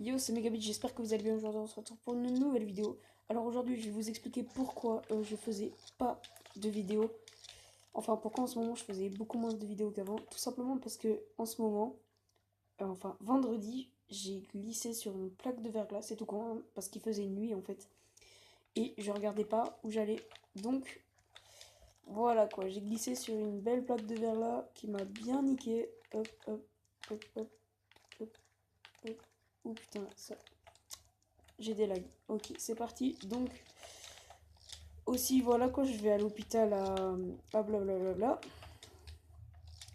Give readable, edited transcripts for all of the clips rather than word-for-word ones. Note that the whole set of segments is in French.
Yo, c'est Megabit, j'espère que vous allez bien. Aujourd'hui on se retrouve pour une nouvelle vidéo. Alors aujourd'hui je vais vous expliquer pourquoi je faisais pas de vidéos. Enfin pourquoi en ce moment je faisais beaucoup moins de vidéos qu'avant. Tout simplement parce que en ce moment, enfin vendredi, j'ai glissé sur une plaque de verglas, c'est tout con, hein, parce qu'il faisait nuit en fait. Et je regardais pas où j'allais. Donc voilà quoi, j'ai glissé sur une belle plaque de verglas qui m'a bien niqué. Hop, hop, hop, hop, hop, hop. Oh putain, ça. J'ai des lags. Ok, c'est parti. Donc, aussi, voilà quoi, je vais à l'hôpital à blablabla.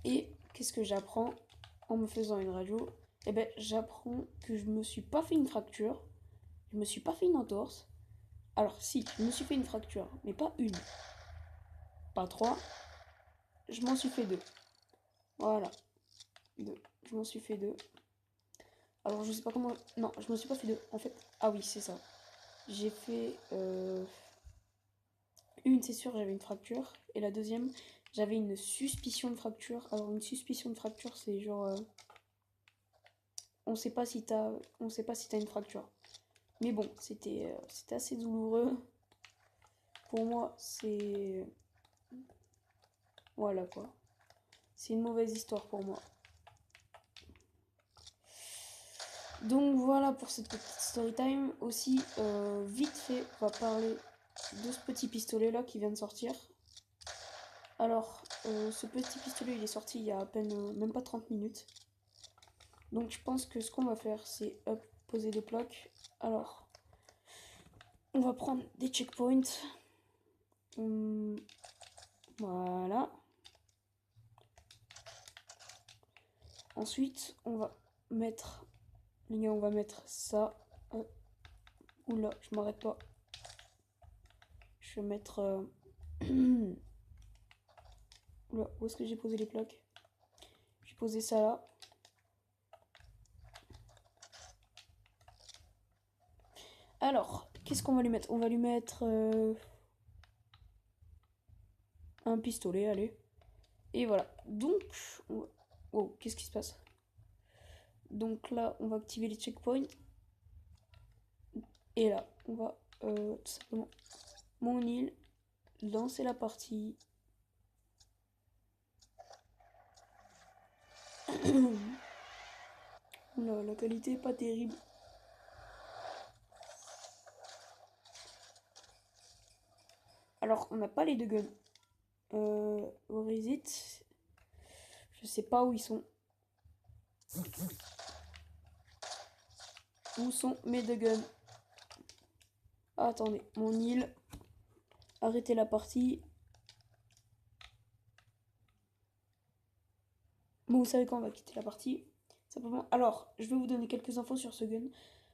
Et qu'est-ce que j'apprends en me faisant une radio? Eh ben, j'apprends que je me suis pas fait une fracture. Je me suis pas fait une entorse. Alors, si, je me suis fait une fracture, mais pas une, pas trois. Je m'en suis fait deux. Voilà, deux. Je m'en suis fait deux. Alors, je sais pas comment. Non, je me suis pas fait deux. En fait, ah oui, c'est ça. J'ai fait. Une, c'est sûr, j'avais une fracture. Et la deuxième, j'avais une suspicion de fracture. Alors, une suspicion de fracture, c'est genre. On sait pas si t'as. On sait pas si t'as une fracture. Mais bon, c'était assez douloureux. Pour moi, c'est. Voilà quoi. C'est une mauvaise histoire pour moi. Donc voilà pour cette petite story time. Aussi, vite fait, on va parler de ce petit pistolet là qui vient de sortir. Alors, ce petit pistolet il est sorti il y a à peine, même pas 30 minutes. Donc je pense que ce qu'on va faire, c'est poser des blocs. Alors, on va prendre des checkpoints. Voilà. Ensuite, on va mettre... Les gars, on va mettre ça. Oula, je m'arrête pas. Je vais mettre... Oula, où est-ce que j'ai posé les blocs? J'ai posé ça là. Alors, qu'est-ce qu'on va lui mettre? On va lui mettre un pistolet, allez. Et voilà. Donc, oh, qu'est-ce qui se passe? Donc là, on va activer les checkpoints. Et là, on va tout simplement mon île, lancer la partie. Oula, la qualité est pas terrible. Alors, on n'a pas les deux guns. Where is it? Je sais pas où ils sont. Où sont mes deux guns? Ah, attendez, mon île. Arrêtez la partie. Bon, vous savez quand on va quitter la partie. Simplement. Alors, je vais vous donner quelques infos sur ce gun.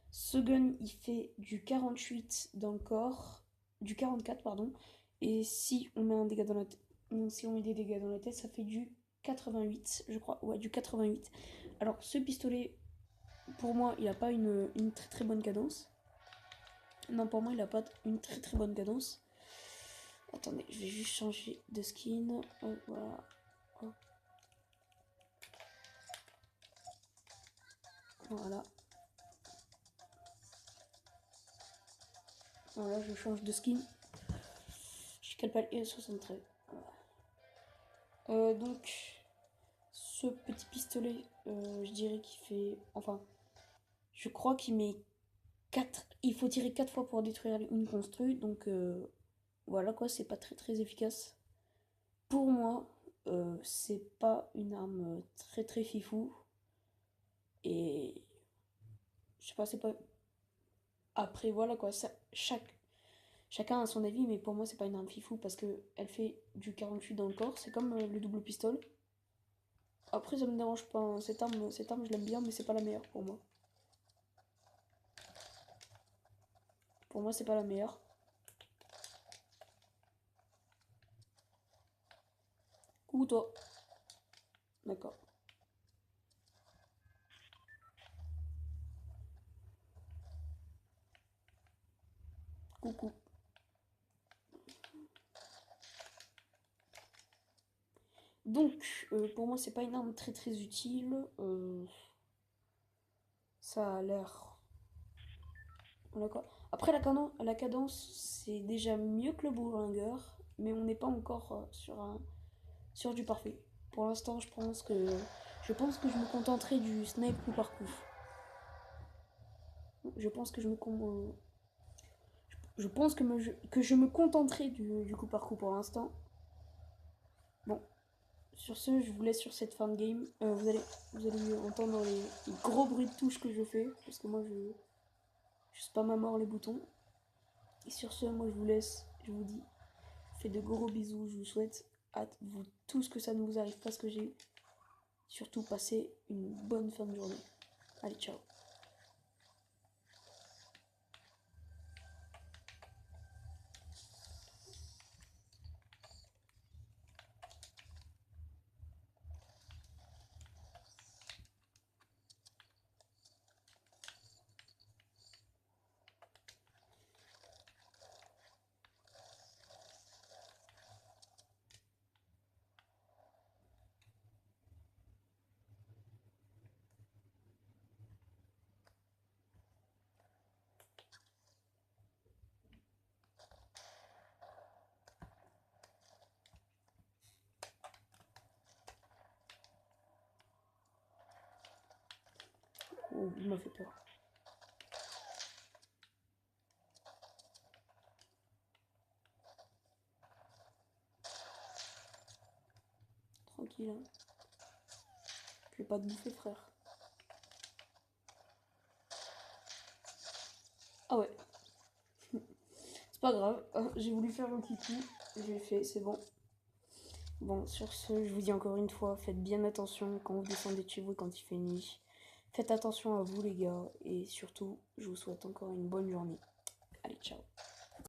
Ce gun, il fait du 48 dans le corps. Du 44, pardon. Et si on met un dégât dans la tête. Si on met des dégâts dans la tête, ça fait du 88, je crois. Ouais, du 88. Alors, ce pistolet, pour moi, il n'a pas une très très bonne cadence. Non, pour moi, il n'a pas une très très bonne cadence. Attendez, je vais juste changer de skin. Voilà. Hop. Voilà. Voilà, je change de skin. Je suis quelle palier 73. Voilà. Donc, ce petit pistolet, je dirais qu'il fait. Enfin, je crois qu'il met 4. Il faut tirer 4 fois pour détruire une construit. Donc, voilà quoi, c'est pas très très efficace. Pour moi, c'est pas une arme très très fifou. Et je sais pas, c'est pas. Après, voilà quoi, chacun a son avis, mais pour moi, c'est pas une arme fifou parce que elle fait du 48 dans le corps. C'est comme le double pistolet. Après, ça me dérange pas, hein. Cette arme, je l'aime bien, mais c'est pas la meilleure pour moi. Pour moi, c'est pas la meilleure. Ou toi. D'accord. Coucou. Donc, pour moi, c'est pas une arme très très utile. Ça a l'air D'accord. Après, la cadence, c'est déjà mieux que le bourlingueur, mais on n'est pas encore sur du parfait. Pour l'instant, je pense que je me contenterai du snipe coup par coup. Je pense que je pense que je me contenterai du coup par coup pour l'instant. Bon, sur ce, je vous laisse sur cette fin de game. Vous allez entendre les gros bruits de touches que je fais, parce que moi, je spam à mort les boutons. Et sur ce, moi, je vous laisse. Je vous dis, faites de gros bisous. Je vous souhaite à vous tous que ça ne vous arrive pas ce que j'ai eu. Surtout, passez une bonne fin de journée. Allez, ciao. Oh, il m'a fait peur. Tranquille, hein. Je vais pas te bouffer, frère. Ah ouais. C'est pas grave. J'ai voulu faire un kiki. J'ai fait, c'est bon. Bon, sur ce, je vous dis encore une fois, faites bien attention quand vous descendez de chez vous quand il fait nuit. Faites attention à vous les gars. Et surtout, je vous souhaite encore une bonne journée. Allez, ciao.